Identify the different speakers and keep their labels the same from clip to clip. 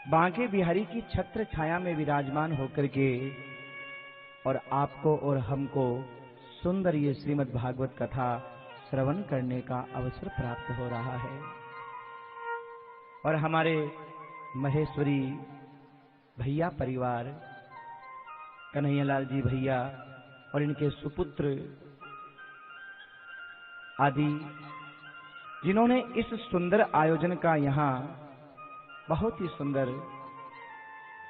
Speaker 1: बांके बिहारी की छत्र छाया में विराजमान होकर के और आपको और हमको सुंदर ये श्रीमद् भागवत कथा श्रवण करने का अवसर प्राप्त हो रहा है। और हमारे महेश्वरी भैया परिवार, कन्हैयालाल जी भैया और इनके सुपुत्र आदि, जिन्होंने इस सुंदर आयोजन का यहाँ बहुत ही सुंदर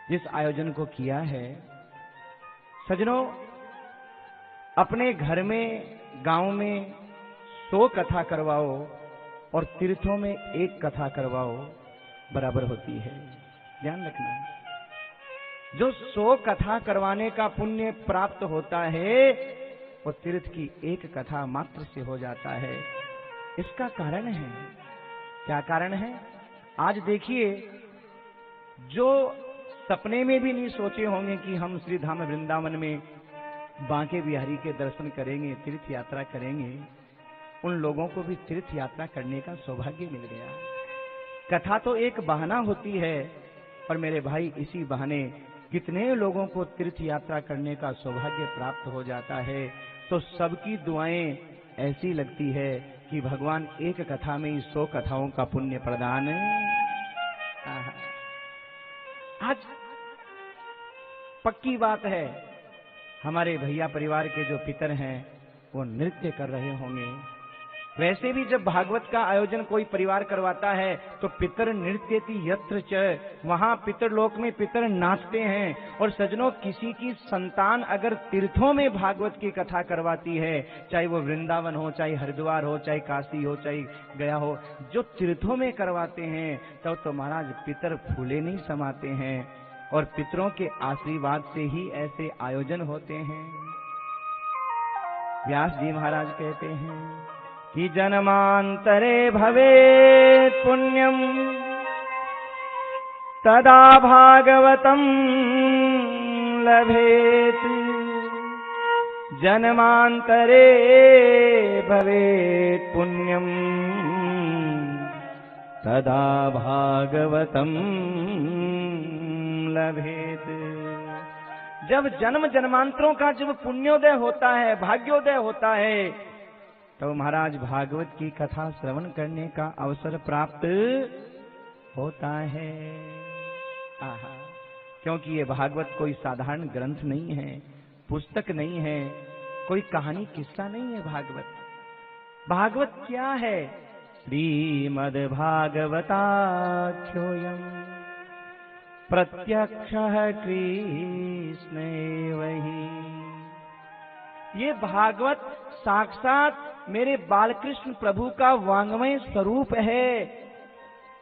Speaker 1: जिस आयोजन को किया है। सजनों, अपने घर में गांव में 100 कथा करवाओ और तीर्थों में 1 कथा करवाओ बराबर होती है। ध्यान रखना, जो 100 कथा करवाने का पुण्य प्राप्त होता है वो तीर्थ की 1 कथा मात्र से हो जाता है। इसका कारण है, क्या कारण है? आज देखिए, जो सपने में भी नहीं सोचे होंगे कि हम श्री धाम वृंदावन में बांके बिहारी के दर्शन करेंगे, तीर्थ यात्रा करेंगे, उन लोगों को भी तीर्थ यात्रा करने का सौभाग्य मिल गया। कथा तो एक बहाना होती है, और मेरे भाई इसी बहाने कितने लोगों को तीर्थ यात्रा करने का सौभाग्य प्राप्त हो जाता है। तो सबकी दुआएं ऐसी लगती है कि भगवान एक कथा में ही 100 कथाओं का पुण्य प्रदान। आज पक्की बात है, हमारे भैया परिवार के जो पितर हैं वो नृत्य कर रहे होंगे। वैसे भी जब भागवत का आयोजन कोई परिवार करवाता है तो पितर नृत्यति यत्र च, वहां पितरलोक में पितर नाचते हैं। और सजनों, किसी की संतान अगर तीर्थों में भागवत की कथा करवाती है, चाहे वो वृंदावन हो, चाहे हरिद्वार हो, चाहे काशी हो, चाहे गया हो, जो तीर्थों में करवाते हैं तो महाराज पितर फूले नहीं समाते हैं। और पितरों के आशीर्वाद से ही ऐसे आयोजन होते हैं। व्यास जी महाराज कहते हैं कि जन्मांतरे भवेत् पुण्यम तदा भागवतम लभेत्। जन्मांतरे भवेत् पुण्यम तदा भागवतम लभेत्। जब जन्म जन्मांतरों का जब पुण्योदय होता है, भाग्योदय होता है, तो महाराज भागवत की कथा श्रवण करने का अवसर प्राप्त होता है। आहा, क्योंकि ये भागवत कोई साधारण ग्रंथ नहीं है, पुस्तक नहीं है, कोई कहानी किस्सा नहीं है। भागवत क्या है? श्रीमद् भागवताख्योऽयं प्रत्यक्षः कृष्णैव हि। ये भागवत साक्षात मेरे बालकृष्ण प्रभु का वांग्मय स्वरूप है।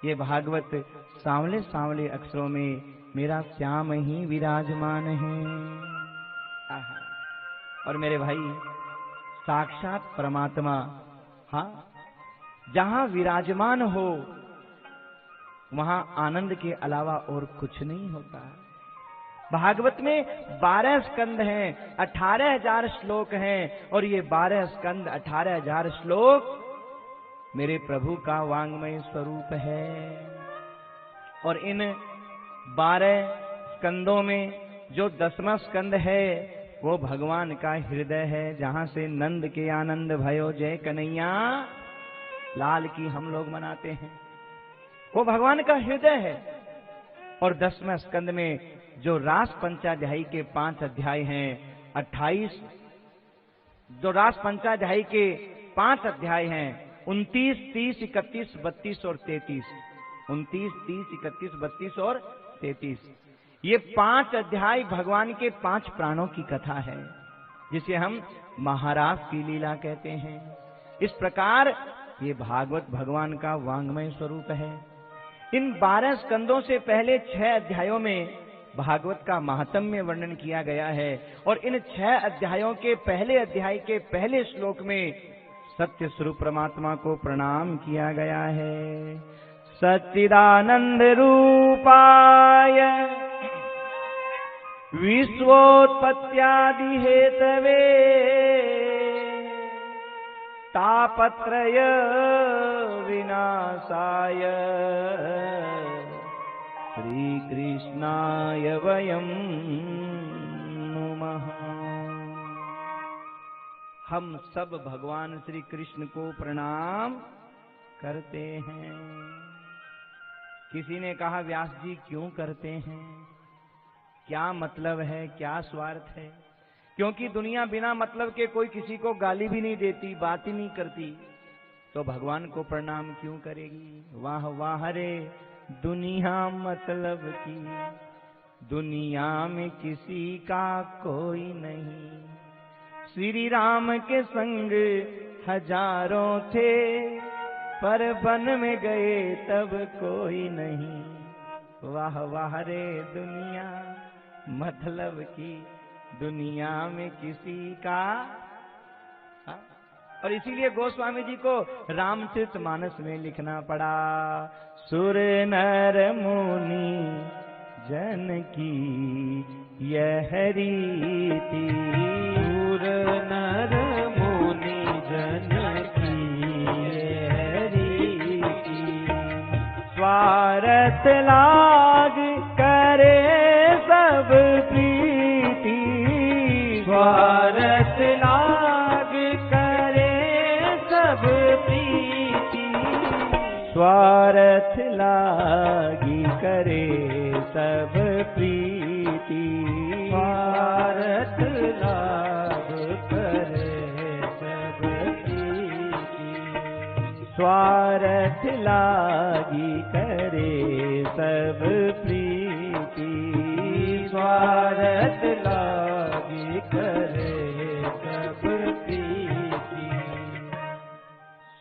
Speaker 1: ये भागवत सांवले सांवले अक्षरों में मेरा श्याम ही विराजमान है। आहा। और मेरे भाई, साक्षात परमात्मा, हाँ, जहां विराजमान हो वहां आनंद के अलावा और कुछ नहीं होता। भागवत में 12 स्कंद हैं, 18,000 श्लोक हैं, और ये 12 स्कंद 18,000 श्लोक मेरे प्रभु का वांग्मय स्वरूप है। और इन 12 स्कंदों में जो 10वां स्कंद है वो भगवान का हृदय है, जहां से नंद के आनंद भयो जय कन्हैया लाल की हम लोग मनाते हैं। वो भगवान का हृदय है। और 10वें स्कंद में जो रास पंचाध्यायी के 5 अध्याय हैं, 28, जो रास पंचाध्यायी के 5 अध्याय हैं, 29, 30, 31, 32 और 33, 29, 30, 31, 32 और 33, ये 5 अध्याय भगवान के 5 प्राणों की कथा है, जिसे हम महारास की लीला कहते हैं। इस प्रकार ये भागवत भगवान का वांग्मय स्वरूप है। इन 12 स्कंदों से पहले 6 अध्यायों में भागवत का महात्म्य वर्णन किया गया है। और इन 6 अध्यायों के पहले अध्याय के पहले श्लोक में सत्य स्वरूप परमात्मा को प्रणाम किया गया है। सच्चिदानंद रूपाय विश्वोत्पत्त्यादि हेतवे तापत्रय विनाशाय श्री कृष्णाय वयं नुमः। हम सब भगवान श्री कृष्ण को प्रणाम करते हैं। किसी ने कहा व्यास जी क्यों करते हैं, क्या मतलब है, क्या स्वार्थ है? क्योंकि दुनिया बिना मतलब के कोई किसी को गाली भी नहीं देती, बात ही नहीं करती, तो भगवान को प्रणाम क्यों करेगी? वाह वाह रे दुनिया मतलब की, दुनिया में किसी का कोई नहीं। श्री राम के संग हजारों थे, पर वन में गए तब कोई नहीं। वाह वाह रे दुनिया मतलब की, दुनिया में किसी का। और इसीलिए गोस्वामी जी को रामचरितमानस में लिखना पड़ा, सुर नर मुनि जन की यह रीति, सुर नर मुनि जन की यह रीति, स्वार्थ लाग करे सब प्रीति, स्वार्थ लाग करे सब प्रीति, स्वार्थ लागी करे सब प्रीति, स्वार्थ लाग करे सब प्रीति, स्वार्थ लागी करे सब प्रीति, स्वार्थ लागी करे सब प्रीति।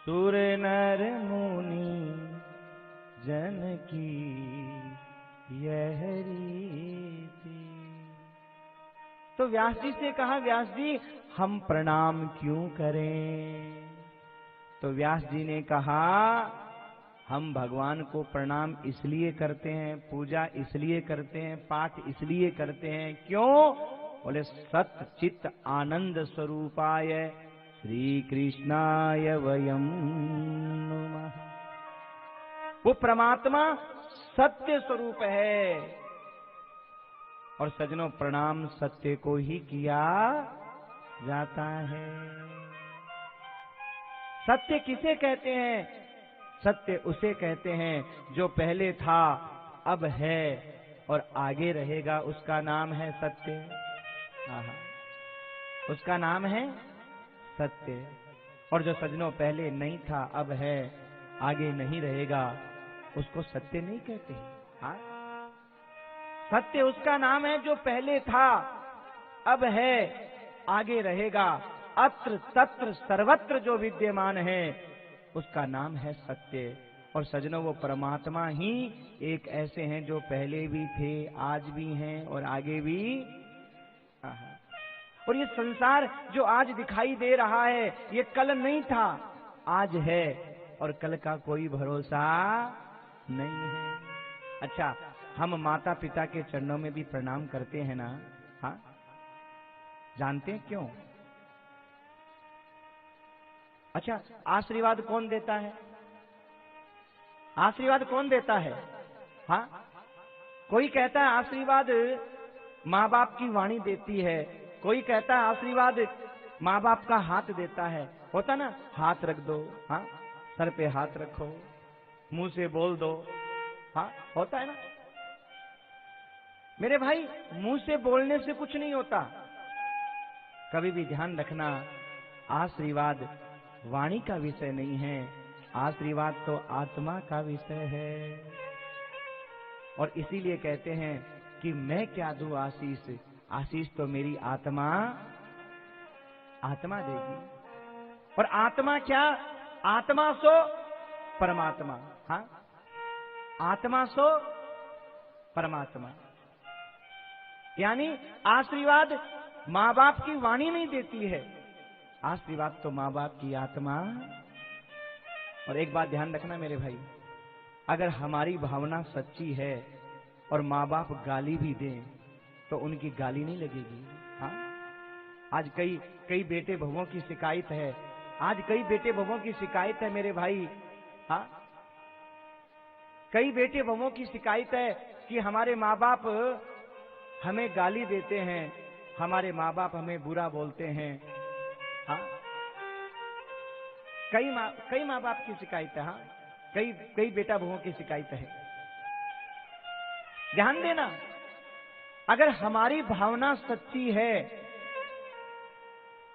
Speaker 1: सुर नर मुनि जन की यह रीति। तो व्यास जी से कहा, व्यास जी हम प्रणाम क्यों करें? तो व्यास जी ने कहा हम भगवान को प्रणाम इसलिए करते हैं, पूजा इसलिए करते हैं, पाठ इसलिए करते हैं। क्यों? बोले सत चित्त आनंद स्वरूपाय श्री कृष्णाय वयं नुमः। वो परमात्मा सत्य स्वरूप है। और सज्जनों प्रणाम सत्य को ही किया जाता है। सत्य किसे कहते हैं? सत्य उसे कहते हैं जो पहले था, अब है और आगे रहेगा, उसका नाम है सत्य। उसका नाम है सत्य। और जो सज्जनों पहले नहीं था, अब है, आगे नहीं रहेगा, उसको सत्य नहीं कहते। हाँ? सत्य उसका नाम है जो पहले था, अब है, आगे रहेगा, अत्र तत्र सर्वत्र जो विद्यमान है, उसका नाम है सत्य। और सज्जनों वो परमात्मा ही एक ऐसे हैं जो पहले भी थे, आज भी हैं और आगे भी। और ये संसार जो आज दिखाई दे रहा है, ये कल नहीं था, आज है, और कल का कोई भरोसा नहीं है। अच्छा, हम माता पिता के चरणों में भी प्रणाम करते हैं ना? हाँ, जानते हैं क्यों? अच्छा, आशीर्वाद कौन देता है? आशीर्वाद कौन देता है? हाँ, कोई कहता है आशीर्वाद माँ बाप की वाणी देती है, कोई कहता है आशीर्वाद माँ बाप का हाथ देता है। होता ना, हाथ रख दो, हाँ, सर पे हाथ रखो, मुंह से बोल दो, हाँ, होता है ना। मेरे भाई, मुंह से बोलने से कुछ नहीं होता। कभी भी ध्यान रखना, आशीर्वाद वाणी का विषय नहीं है, आशीर्वाद तो आत्मा का विषय है। और इसीलिए कहते हैं कि मैं क्या दूं आशीष, आशीष तो मेरी आत्मा देगी। और आत्मा क्या? आत्मा सो परमात्मा। हाँ, आत्मा सो परमात्मा। यानी आशीर्वाद माँ बाप की वाणी नहीं देती है, आशीर्वाद तो माँ बाप की आत्मा। और एक बात ध्यान रखना मेरे भाई, अगर हमारी भावना सच्ची है और माँ बाप गाली भी दें तो उनकी गाली नहीं लगेगी। हाँ, आज कई बेटे बहुओं की शिकायत है, आज कई बेटे बहुओं की शिकायत है मेरे भाई। हाँ, कई बेटे बहुओं की शिकायत है कि हमारे माँ बाप हमें गाली देते हैं, हमारे माँ बाप हमें बुरा बोलते हैं। हाँ, कई माँ बाप की शिकायत है। हाँ, कई बेटा बहुओं की शिकायत है। ध्यान देना, अगर हमारी भावना सच्ची है,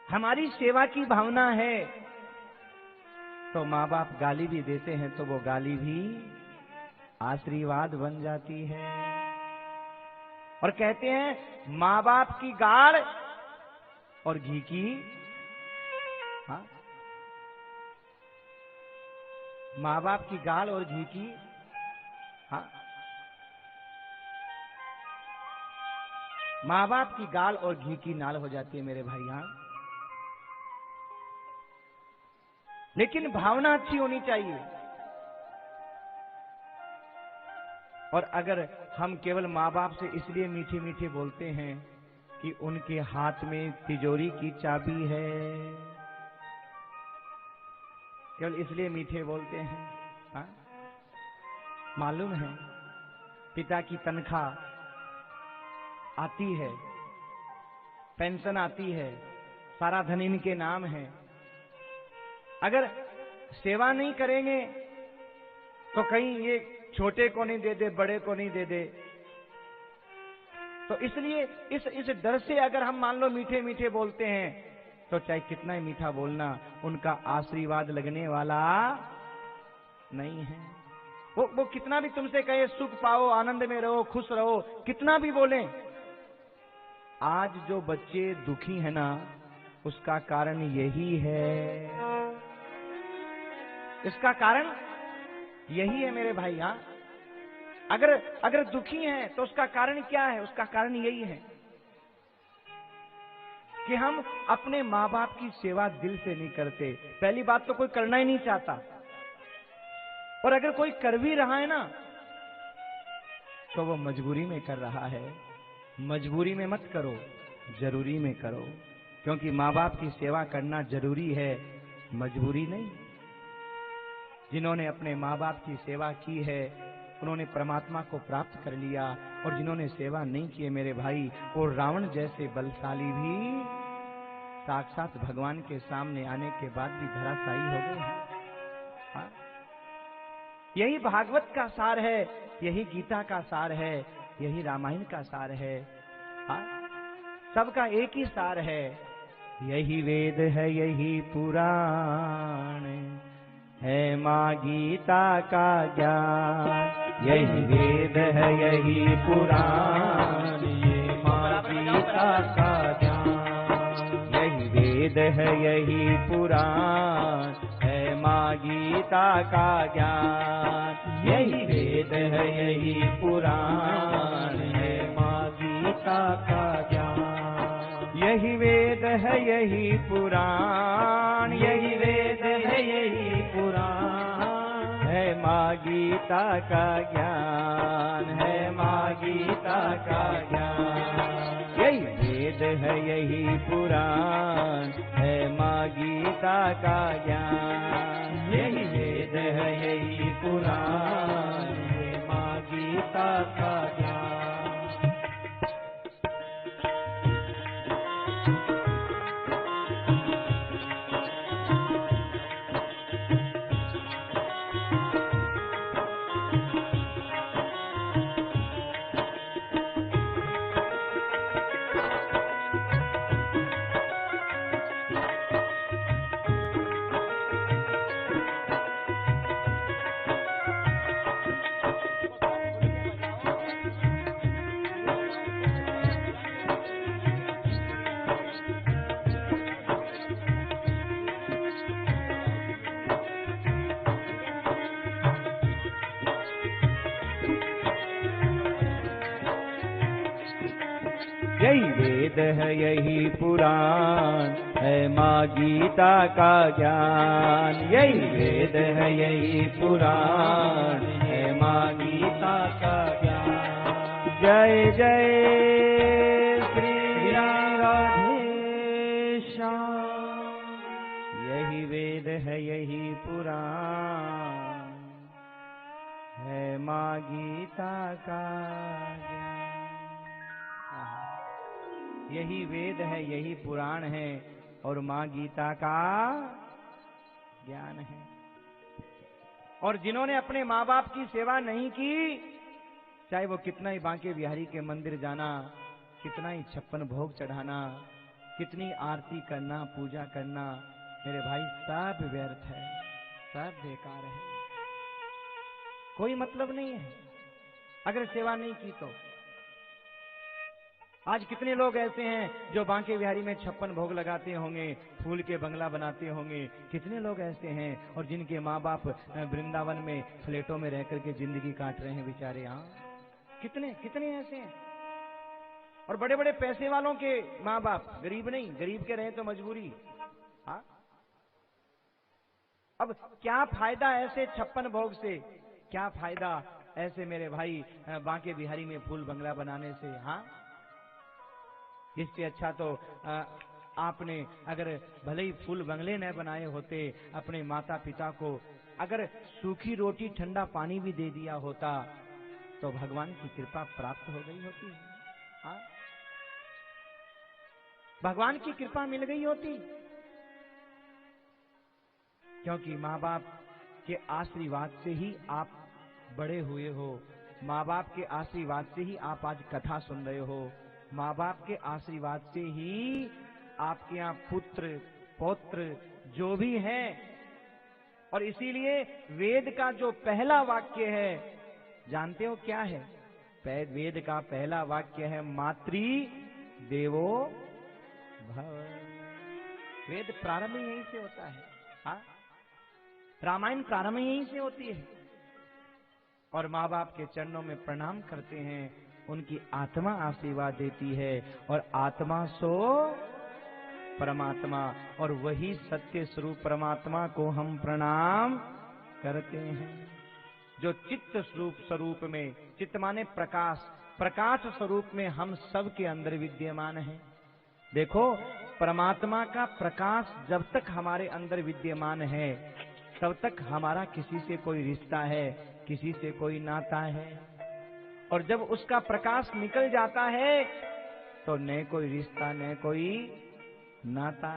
Speaker 1: हमारी सेवा की भावना है, तो माँ बाप गाली भी देते हैं तो वो गाली भी आशीर्वाद बन जाती है। और कहते हैं माँ बाप की गाड़ और घी की, हाँ, माँ बाप की गाड़ और घी की, हाँ, माँ बाप की गाल और घी की नाल हो जाती है मेरे भाई। हाँ, लेकिन भावना अच्छी होनी चाहिए। और अगर हम केवल माँ बाप से इसलिए मीठे मीठे बोलते हैं कि उनके हाथ में तिजोरी की चाबी है, केवल इसलिए मीठे बोलते हैं, हाँ? मालूम है पिता की तनख्वाह आती है, पेंशन आती है, सारा धन इनके नाम है। अगर सेवा नहीं करेंगे तो कहीं ये छोटे को नहीं दे दे, बड़े को नहीं दे दे। तो इसलिए इस डर से अगर हम मान लो मीठे मीठे बोलते हैं तो चाहे कितना ही मीठा बोलना, उनका आशीर्वाद लगने वाला नहीं है। वो कितना भी तुमसे कहे सुख पाओ, आनंद में रहो, खुश रहो, कितना भी बोलें, आज जो बच्चे दुखी है ना, उसका कारण यही है, इसका कारण यही है मेरे भाई। हाँ, अगर दुखी हैं तो उसका कारण क्या है? उसका कारण यही है कि हम अपने माँ बाप की सेवा दिल से नहीं करते। पहली बात तो कोई करना ही नहीं चाहता, और अगर कोई कर भी रहा है ना तो वो मजबूरी में कर रहा है। मजबूरी में मत करो, जरूरी में करो, क्योंकि माँ बाप की सेवा करना जरूरी है, मजबूरी नहीं। जिन्होंने अपने माँ बाप की सेवा की है उन्होंने परमात्मा को प्राप्त कर लिया, और जिन्होंने सेवा नहीं की है मेरे भाई, वो रावण जैसे बलशाली भी साक्षात भगवान के सामने आने के बाद भी धराशायी हो गए हैं। हाँ? यही भागवत का सार है, यही गीता का सार है, यही रामायण का सार है। हाँ? सबका एक ही सार है, यही वेद है, यही पुराण है, माँ गीता का ज्ञान। यही वेद है, यही पुराण, ये माँ गीता का ज्ञान। यही वेद है, यही पुराण है, माँ गीता का ज्ञान। यही वेद है, यही पुराण है, माँ गीता का ज्ञान। यही वेद है, यही पुराण, यही वेद है, यही पुराण है, माँ गीता का ज्ञान है, माँ गीता का ज्ञान। यही वेद है, यही पुराण है, माँ गीता का ज्ञान। यही वेद है, यही पुराण है, माँ गीता का ज्ञान। यही वेद है, यही पुराण है, माँ गीता का ज्ञान। यही वेद है, यही पुराण है, माँ गीता का ज्ञान। जय जय श्री राधे श्याम। यही वेद है, यही पुराण है माँ गीता का ज्ञान। यही वेद है, यही पुराण है और माँ गीता का ज्ञान है। और जिन्होंने अपने माँ बाप की सेवा नहीं की, चाहे वो कितना ही बांके बिहारी के मंदिर जाना, कितना ही 56 भोग चढ़ाना, कितनी आरती करना, पूजा करना, मेरे भाई सब व्यर्थ है, सब बेकार है, कोई मतलब नहीं है अगर सेवा नहीं की तो। आज कितने लोग ऐसे हैं जो बांके बिहारी में 56 भोग लगाते होंगे, फूल के बंगला बनाते होंगे, कितने लोग ऐसे हैं, और जिनके माँ बाप वृंदावन में फ्लैटों में रह करके जिंदगी काट रहे हैं बेचारे। यहाँ कितने कितने ऐसे हैं। और बड़े बड़े पैसे वालों के माँ बाप, गरीब नहीं, गरीब के रहे तो मजबूरी। हाँ, अब क्या फायदा ऐसे 56 भोग से, क्या फायदा ऐसे मेरे भाई बांके बिहारी में फूल बंगला बनाने से। हाँ, इससे अच्छा तो आपने अगर भले ही फूल बंगले न बनाए होते, अपने माता पिता को अगर सूखी रोटी ठंडा पानी भी दे दिया होता तो भगवान की कृपा प्राप्त हो गई होती। हाँ, भगवान की कृपा मिल गई होती, क्योंकि माँ बाप के आशीर्वाद से ही आप बड़े हुए हो, माँ बाप के आशीर्वाद से ही आप आज कथा सुन रहे हो, माँ बाप के आशीर्वाद से ही आपके यहाँ पुत्र पौत्र जो भी हैं। और इसीलिए वेद का जो पहला वाक्य है, जानते हो क्या है? वेद का पहला वाक्य है मातृ देवो भव। वेद प्रारंभ यहीं से होता है। हाँ, रामायण प्रारंभ यहीं से होती है। और माँ बाप के चरणों में प्रणाम करते हैं, उनकी आत्मा आशीर्वाद देती है, और आत्मा सो परमात्मा, और वही सत्य स्वरूप परमात्मा को हम प्रणाम करते हैं, जो चित्त स्वरूप में, चित्त माने प्रकाश, प्रकाश स्वरूप में हम सब के अंदर विद्यमान है। देखो, परमात्मा का प्रकाश जब तक हमारे अंदर विद्यमान है तब तक हमारा किसी से कोई रिश्ता है, किसी से कोई नाता है। और जब उसका प्रकाश निकल जाता है तो न कोई रिश्ता, न कोई नाता।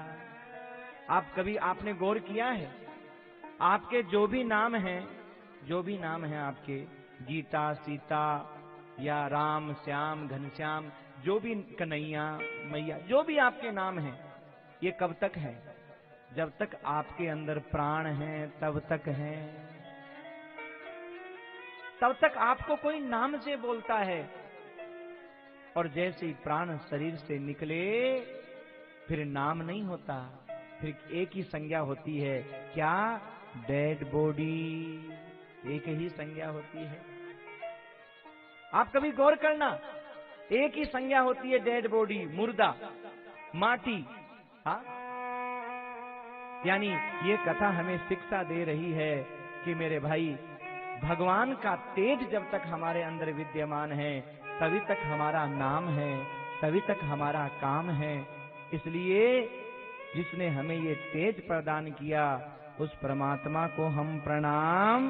Speaker 1: आप कभी आपने गौर किया है, आपके जो भी नाम हैं, जो भी नाम हैं आपके, गीता, सीता या राम, श्याम, घनश्याम, जो भी कन्हैया, मैया, जो भी आपके नाम हैं, ये कब तक है? जब तक आपके अंदर प्राण हैं तब तक हैं। तब तक आपको कोई नाम से बोलता है, और जैसे ही प्राण शरीर से निकले फिर नाम नहीं होता, फिर एक ही संज्ञा होती है। क्या? डेड बॉडी, एक ही संज्ञा होती है। आप कभी गौर करना, एक ही संज्ञा होती है, डेड बॉडी, मुर्दा, माटी। हाँ, यानी ये कथा हमें शिक्षा दे रही है कि मेरे भाई, भगवान का तेज जब तक हमारे अंदर विद्यमान है तभी तक हमारा नाम है, तभी तक हमारा काम है। इसलिए जिसने हमें ये तेज प्रदान किया उस परमात्मा को हम प्रणाम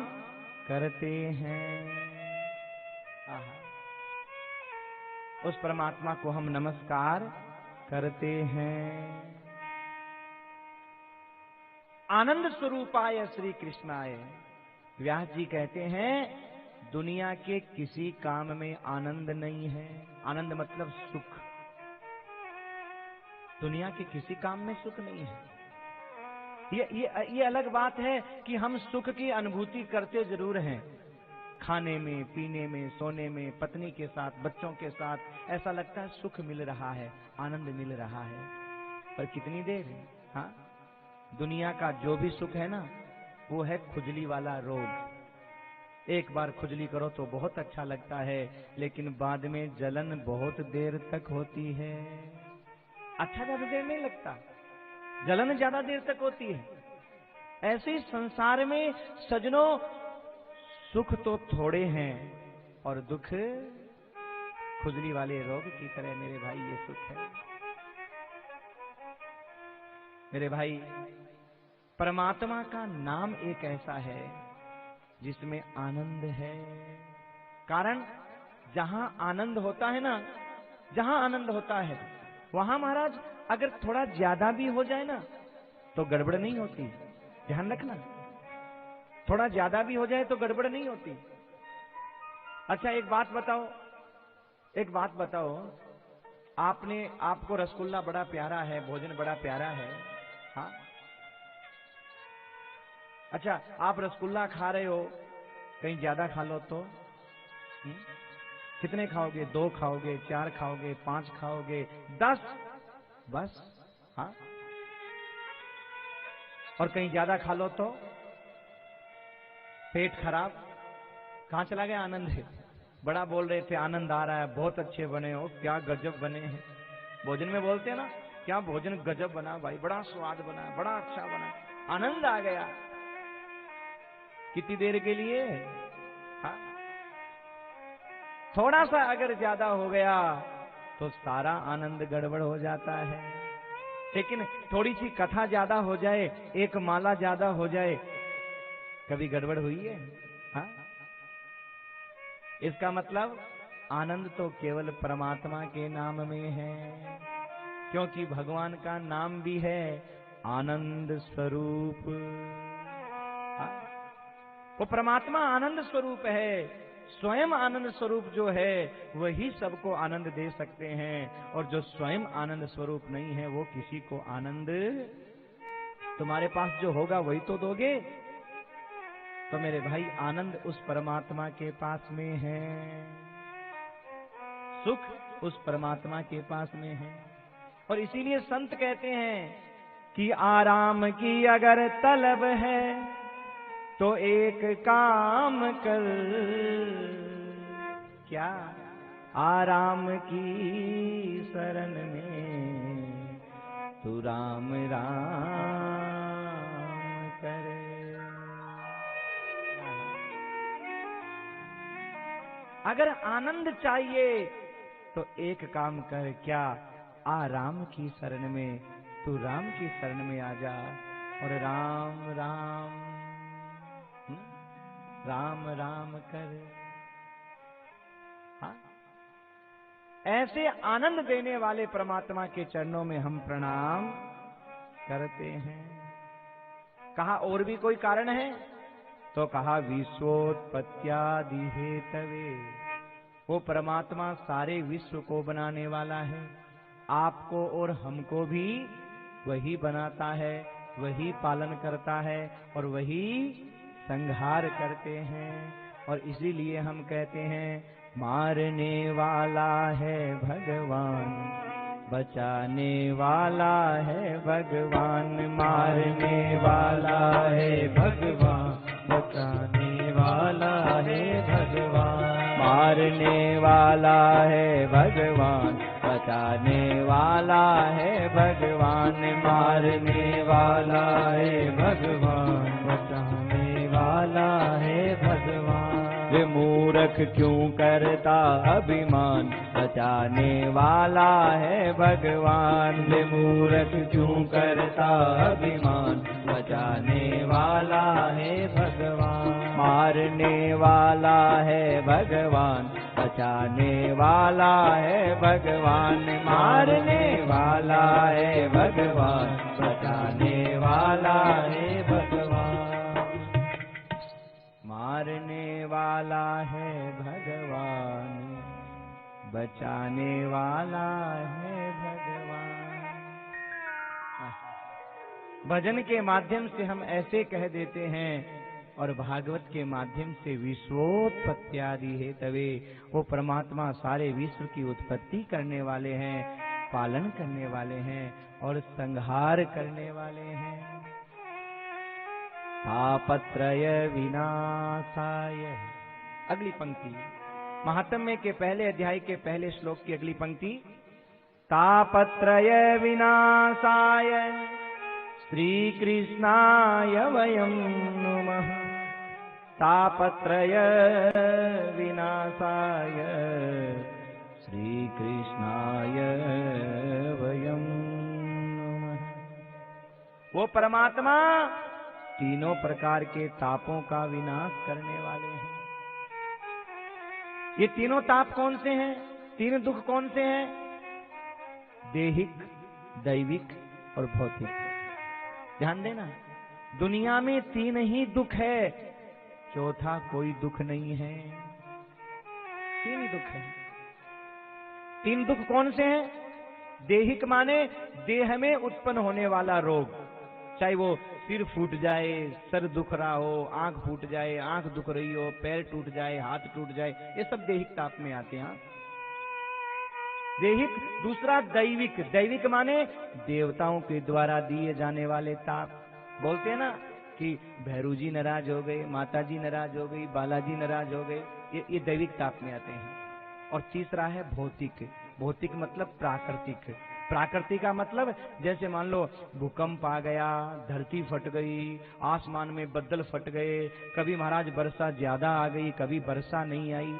Speaker 1: करते हैं। उस परमात्मा को हम नमस्कार करते हैं। आनंद स्वरूपाय श्री कृष्णाय। व्यास जी कहते हैं दुनिया के किसी काम में आनंद नहीं है। आनंद मतलब सुख। दुनिया के किसी काम में सुख नहीं है। ये अलग बात है कि हम सुख की अनुभूति करते जरूर हैं, खाने में, पीने में, सोने में, पत्नी के साथ, बच्चों के साथ, ऐसा लगता है सुख मिल रहा है, आनंद मिल रहा है, पर कितनी देर है। हाँ, दुनिया का जो भी सुख है ना, वो है खुजली वाला रोग। एक बार खुजली करो तो बहुत अच्छा लगता है, लेकिन बाद में जलन बहुत देर तक होती है। अच्छा ज्यादा देर नहीं लगता, जलन ज्यादा देर तक होती है। ऐसे ही संसार में सजनों सुख तो थोड़े हैं और दुख खुजली वाले रोग की तरह मेरे भाई ये सुख है। मेरे भाई, परमात्मा का नाम एक ऐसा है जिसमें आनंद है। कारण जहां आनंद होता है ना, जहां आनंद होता है वहां महाराज अगर थोड़ा ज्यादा भी हो जाए ना तो गड़बड़ नहीं होती। ध्यान रखना, थोड़ा ज्यादा भी हो जाए तो गड़बड़ नहीं होती। अच्छा एक बात बताओ, आपको रसगुल्ला बड़ा प्यारा है, भोजन बड़ा प्यारा है, हाँ? अच्छा आप रसगुल्ला खा रहे हो, कहीं ज्यादा खा लो तो कितने खाओगे? 2 खाओगे, 4 खाओगे, 5 खाओगे, 10 बस, हाँ? और कहीं ज्यादा खा लो तो पेट खराब, कहां चला गया आनंद है? बड़ा बोल रहे थे आनंद आ रहा है, बहुत अच्छे बने हो, क्या गजब बने हैं। भोजन में बोलते हैं ना, क्या भोजन गजब बना भाई, बड़ा स्वाद बना, बड़ा अच्छा बना, आनंद आ गया। कितनी देर के लिए? हाँ? थोड़ा सा अगर ज्यादा हो गया तो सारा आनंद गड़बड़ हो जाता है। लेकिन थोड़ी सी कथा ज्यादा हो जाए, एक माला ज्यादा हो जाए, कभी गड़बड़ हुई है? हाँ? इसका मतलब आनंद तो केवल परमात्मा के नाम में है, क्योंकि भगवान का नाम भी है आनंद स्वरूप। हाँ? वो परमात्मा आनंद स्वरूप है, स्वयं आनंद स्वरूप जो है वही सबको आनंद दे सकते हैं, और जो स्वयं आनंद स्वरूप नहीं है वो किसी को आनंद, तुम्हारे पास जो होगा वही तो दोगे। तो मेरे भाई आनंद उस परमात्मा के पास में है, सुख उस परमात्मा के पास में है। और इसीलिए संत कहते हैं कि आराम की अगर तलब है तो एक काम कर, क्या? आराम की शरण में तू राम राम कर। अगर आनंद चाहिए तो एक काम कर, क्या? आराम की शरण में, तू राम की शरण में आ जा और राम राम राम राम कर। हाँ? ऐसे आनंद देने वाले परमात्मा के चरणों में हम प्रणाम करते हैं। कहा और भी कोई कारण है? तो कहा विश्वोत्पत्त्यादि हेतवे, वो परमात्मा सारे विश्व को बनाने वाला है, आपको और हमको भी वही बनाता है, वही पालन करता है और वही संहार करते हैं। और इसीलिए हम कहते हैं मारने वाला है भगवान, बचाने वाला है भगवान, मारने वाला है भगवान, बचाने वाला है भगवान, मारने वाला है भगवान, बचाने वाला है भगवान, मारने वाला है भगवान, बचाने वाला है भगवान। वे मूर्ख क्यों करता अभिमान, बचाने वाला है भगवान, वे मूर्ख क्यों करता अभिमान, बचाने वाला है भगवान, मारने वाला है भगवान, बचाने वाला है भगवान, मारने वाला है भगवान, बचाने वाला है भगवान, मारने वाला है भगवान, बचाने वाला है भगवान। भजन के माध्यम से हम ऐसे कह देते हैं और भागवत के माध्यम से विश्वोत्पत्त्यादि हेतवे, वो परमात्मा सारे विश्व की उत्पत्ति करने वाले हैं, पालन करने वाले हैं और संहार करने वाले हैं। तापत्रय विनाशाय, अगली पंक्ति महात्म्य के पहले अध्याय के पहले श्लोक की अगली पंक्ति, तापत्रय विनाशाय श्री कृष्णाय वयं नुमः, तापत्रय विनाशाय श्री कृष्णाय वयं नुमः। वो परमात्मा तीनों प्रकार के तापों का विनाश करने वाले हैं। ये तीनों ताप कौन से हैं? तीन दुख कौन से हैं? देहिक, दैविक और भौतिक। ध्यान देना, दुनिया में तीन ही दुख है, चौथा कोई दुख नहीं है। तीन ही दुख है। तीन दुख कौन से हैं? देहिक माने देह में उत्पन्न होने वाला रोग, चाहे वो सिर फूट जाए, सर दुख रहा हो, आंख फूट जाए, आंख दुख रही हो, पैर टूट जाए, हाथ टूट जाए, ये सब देहिक ताप में आते हैं। देहिक। दूसरा दैविक। दैविक माने देवताओं के द्वारा दिए जाने वाले ताप। बोलते हैं ना कि भैरू जी नाराज हो गए, माता जी नाराज हो गई, बालाजी नाराज हो गए, ये दैविक ताप में आते हैं। और तीसरा है भौतिक। भौतिक मतलब प्राकृतिक। प्राकृतिक का मतलब जैसे मान लो भूकंप आ गया, धरती फट गई, आसमान में बदल फट गए, कभी महाराज वर्षा ज्यादा आ गई, कभी वर्षा नहीं आई,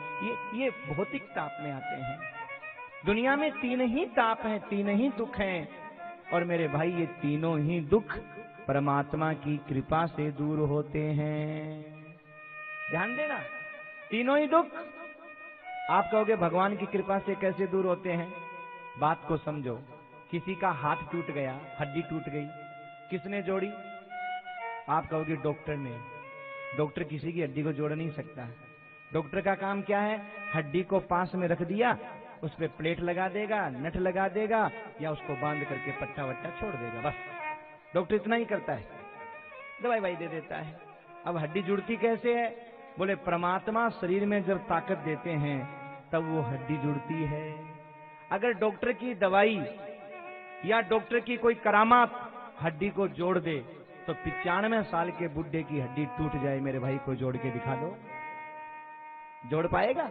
Speaker 1: ये भौतिक ताप में आते हैं। दुनिया में तीन ही ताप हैं, तीन ही दुख हैं, और मेरे भाई ये तीनों ही दुख परमात्मा की कृपा से दूर होते हैं। ध्यान देना, तीनों ही दुख। आप कहोगे भगवान की कृपा से कैसे दूर होते हैं? बात को समझो। किसी का हाथ टूट गया, हड्डी टूट गई, किसने जोड़ी? आप कहोगे डॉक्टर ने। डॉक्टर किसी की हड्डी को जोड़ नहीं सकता। डॉक्टर का काम क्या है? हड्डी को पास में रख दिया, उस पर प्लेट लगा देगा, नट लगा देगा, या उसको बांध करके पट्टा वट्टा छोड़ देगा, बस। डॉक्टर इतना ही करता है, दवाई वाई दे देता है। अब हड्डी जुड़ती कैसे है? बोले परमात्मा शरीर में जब ताकत देते हैं तब वो हड्डी जुड़ती है। अगर डॉक्टर की दवाई या डॉक्टर की कोई करामात हड्डी को जोड़ दे तो 95 साल के बुढ़े की हड्डी टूट जाए, मेरे भाई को जोड़ के दिखा दो, जोड़ पाएगा?